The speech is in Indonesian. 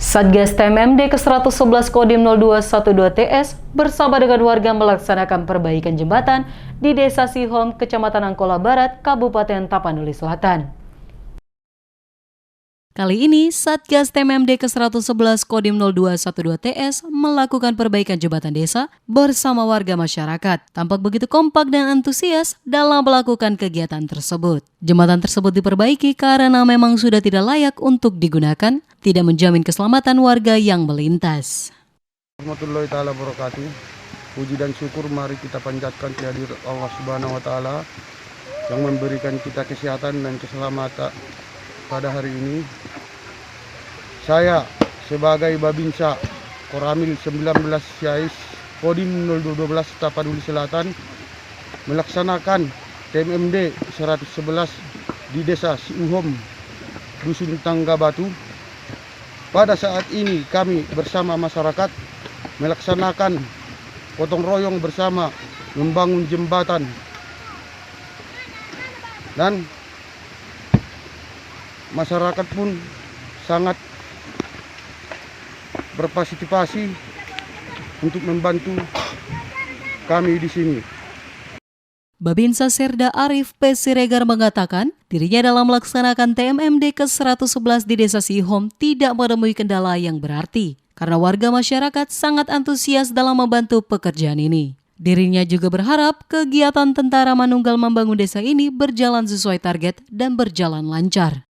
Satgas TMMD ke-111 Kodim 0212 TS bersama dengan warga melaksanakan perbaikan jembatan di Desa Sihom, Kecamatan Angkola Barat, Kabupaten Tapanuli Selatan. Kali ini, Satgas TMMD ke-111 Kodim 0212 TS melakukan perbaikan jembatan desa bersama warga masyarakat. Tampak begitu kompak dan antusias dalam melakukan kegiatan tersebut. Jembatan tersebut diperbaiki karena memang sudah tidak layak untuk digunakan, tidak menjamin keselamatan warga yang melintas. Warahmatullahi ta'ala wabarakatuh. Puji dan syukur mari kita panjatkan kehadirat Allah Subhanahu wa Ta'ala yang memberikan kita kesehatan dan keselamatan pada hari ini. Saya sebagai Babinsa Koramil 19 Syais Kodim 0212 Tapanuli Selatan melaksanakan TMMD 111 di Desa Sihom, Dusun Tangga Batu. Pada saat ini kami bersama masyarakat melaksanakan gotong royong bersama membangun jembatan, dan masyarakat pun sangat berpartisipasi untuk membantu kami di sini. Babinsa Serda Arif P. Siregar mengatakan dirinya dalam melaksanakan TMMD ke-111 di Desa Sihom tidak menemui kendala yang berarti karena warga masyarakat sangat antusias dalam membantu pekerjaan ini. Dirinya juga berharap kegiatan Tentara Manunggal membangun desa ini berjalan sesuai target dan berjalan lancar.